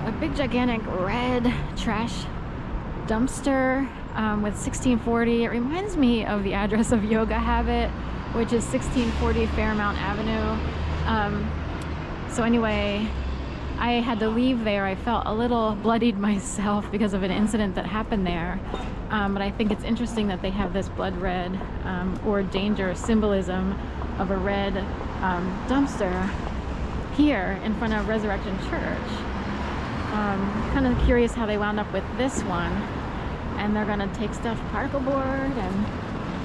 a big gigantic red trash dumpster with 1640. It reminds me of the address of Yoga Habit, which is 1640 Fairmount Avenue. So anyway, I had to leave there. I felt a little bloodied myself because of an incident that happened there. But I think it's interesting that they have this blood red or danger symbolism of a red dumpster here in front of Resurrection Church. Kind of curious how they wound up with this one. And they're gonna take stuff, particle board and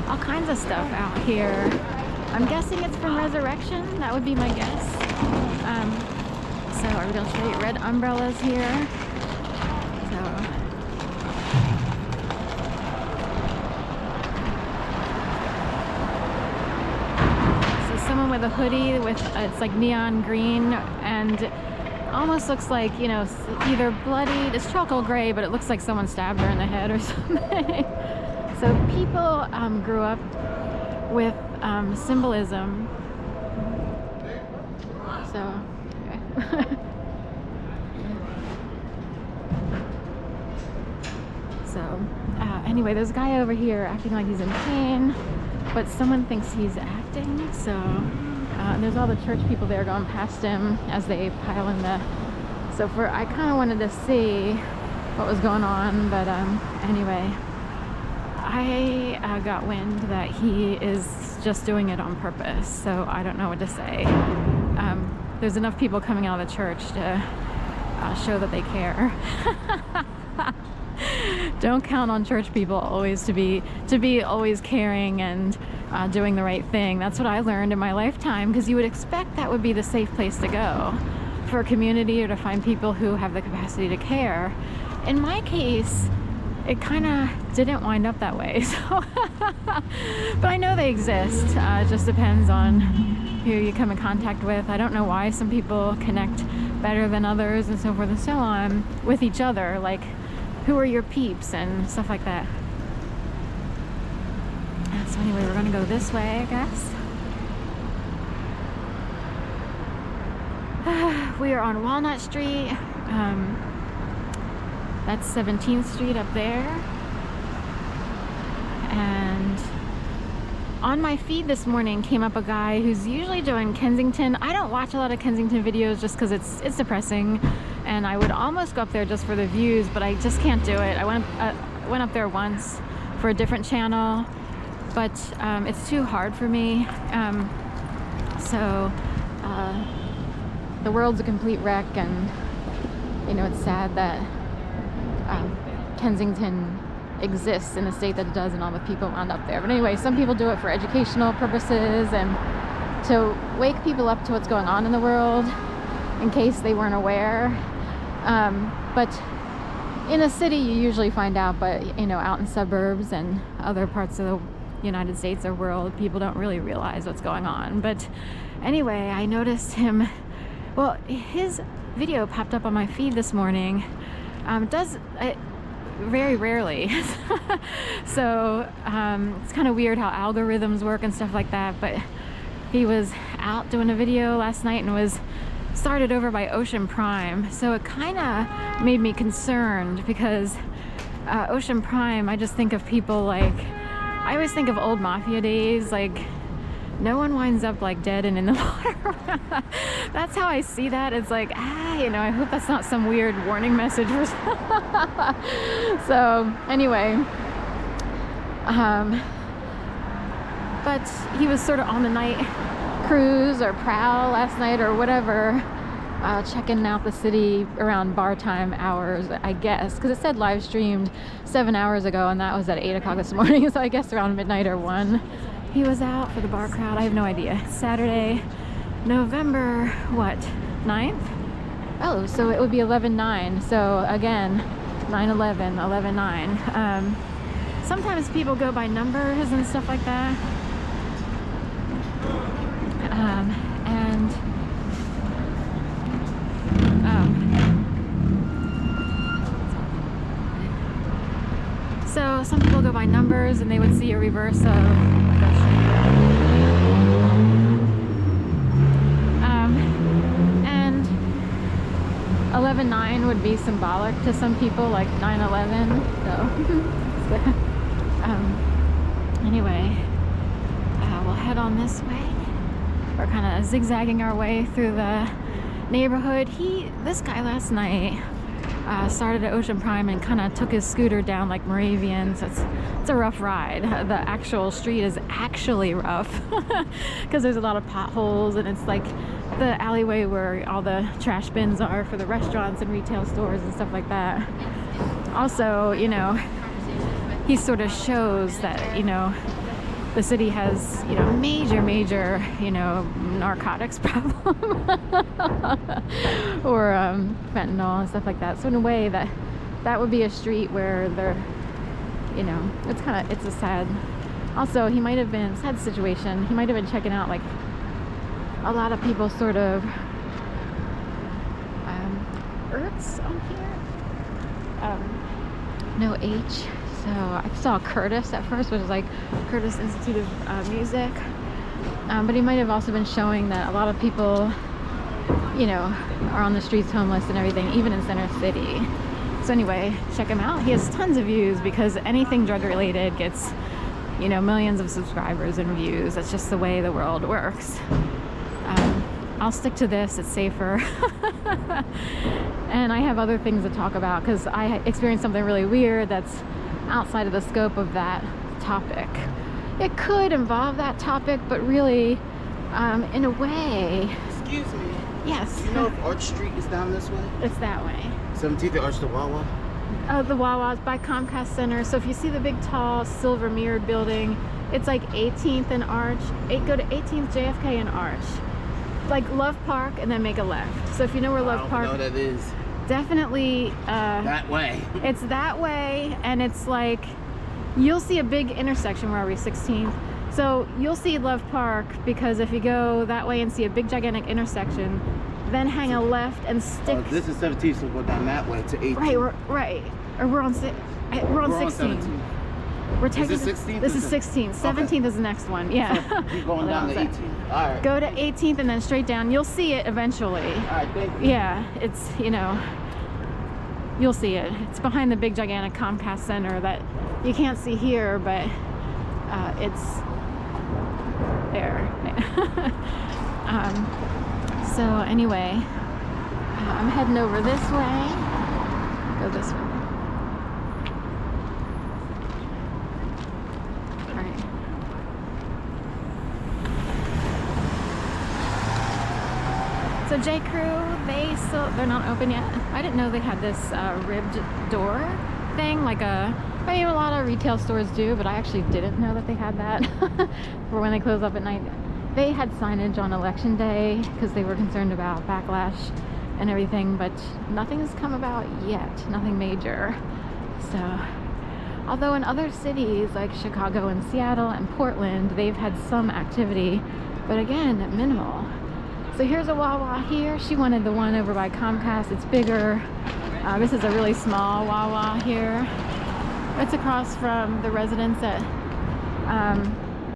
all kinds of stuff out here. I'm guessing it's from Resurrection. That would be my guess. So are we gonna show you red umbrellas here? So someone with a hoodie with it's like neon green and almost looks like, you know, either bloodied. It's charcoal gray, but it looks like someone stabbed her in the head or something. So people grew up with symbolism. So, okay. So, anyway, there's a guy over here acting like he's in pain, but someone thinks he's acting. So, and there's all the church people there going past him as they pile in the. So I kind of wanted to see what was going on, but anyway, I got wind that he is just doing it on purpose. So I don't know what to say. There's enough people coming out of the church to show that they care. Don't count on church people always to be always caring and doing the right thing. That's what I learned in my lifetime, because you would expect that would be the safe place to go for a community or to find people who have the capacity to care. In my case, it kind of didn't wind up that way. So, but I know they exist. It just depends on who you come in contact with. I don't know why some people connect better than others and so forth and so on with each other. Like, who are your peeps and stuff like that. So anyway, we're gonna go this way, I guess. We are on Walnut Street. That's 17th Street up there. And on my feed this morning came up a guy who's usually doing Kensington. I don't watch a lot of Kensington videos just because it's depressing, and I would almost go up there just for the views, but I just can't do it. I went up there once for a different channel, but it's too hard for me. The world's a complete wreck, and you know, it's sad that Kensington exists in the state that it does and all the people wound up there. But anyway, some people do it for educational purposes and to wake people up to what's going on in the world in case they weren't aware. But in a city you usually find out, but you know, out in suburbs and other parts of the United States or world, people don't really realize what's going on. But anyway, I noticed him. Well, his video popped up on my feed this morning. Does it very rarely. So it's kind of weird how algorithms work and stuff like that. But he was out doing a video last night and was started over by Ocean Prime. So it kind of made me concerned because Ocean Prime, I just think of people like, I always think of old mafia days, like no one winds up like dead and in the water. That's how I see that. It's like, you know, I hope that's not some weird warning message for so anyway, but he was sort of on the night cruise or prowl last night or whatever, checking out the city around bar time hours, I guess, because it said live streamed 7 hours ago, and that was at 8 o'clock this morning. So I guess around midnight or 1 he was out for the bar crowd. I have no idea. Saturday, November what, 9th? Oh, so it would be 11/9. So again, 9/11, 11/9. Sometimes people go by numbers and stuff like that. So some people go by numbers and they would see a reverse of, and 11/9 would be symbolic to some people, like 9/11. So, anyway, we'll head on this way. We're kind of zigzagging our way through the neighborhood. This guy last night started at Ocean Prime and kind of took his scooter down like Moravians. It's a rough ride. The actual street is actually rough because there's a lot of potholes, and it's like the alleyway where all the trash bins are for the restaurants and retail stores and stuff like that. Also, you know, he sort of shows that, you know, the city has, you know, major, you know, narcotics problem or fentanyl and stuff like that. So in a way, that would be a street where they're, you know, it's a sad. Also, he might have been sad situation. He might have been checking out like a lot of people sort of Earths on here. No H. So I saw Curtis at first, which is like Curtis Institute of Music. But he might have also been showing that a lot of people, you know, are on the streets homeless and everything, even in Center City. So anyway, check him out. He has tons of views because anything drug related gets, you know, millions of subscribers and views. That's just the way the world works. I'll stick to this, it's safer. And I have other things to talk about because I experienced something really weird that's outside of the scope of that topic. It could involve that topic, but really, in a way... Excuse me. Yes. Do you know if Arch Street is down this way? It's that way. 17th Arch to Wawa? Oh, the Wawa's by Comcast Center. So if you see the big, tall, silver mirrored building, it's like 18th and Arch. Go to 18th JFK and Arch. Like Love Park, and then make a left. So if you know where Love Park... I don't know what that is. Definitely... that way. It's that way, and it's like... You'll see a big intersection. Where are we? 16th. So you'll see Love Park, because if you go that way and see a big, gigantic intersection, then hang a left and stick... Oh, this is 17th, so go down that way to 18th. Right. Or we're on 16th. We're taking is this 16th? This is 16th. 17th is the next one. Yeah. So keep going down to 18th. All right. Go to 18th and then straight down. You'll see it eventually. All right, thank you. Yeah, it's, you know, you'll see it. It's behind the big, gigantic Comcast Center that you can't see here, but it's there. So anyway, I'm heading over this way. Go this way. So J. Crew, they're not open yet. I didn't know they had this ribbed door thing, like a lot of retail stores do, but I actually didn't know that they had that for when they close up at night. They had signage on election day because they were concerned about backlash and everything, but nothing has come about yet, nothing major. So, although in other cities like Chicago and Seattle and Portland, they've had some activity, but again, minimal. So here's a Wawa here. She wanted the one over by Comcast. It's bigger. This is a really small Wawa here. It's across from the residence at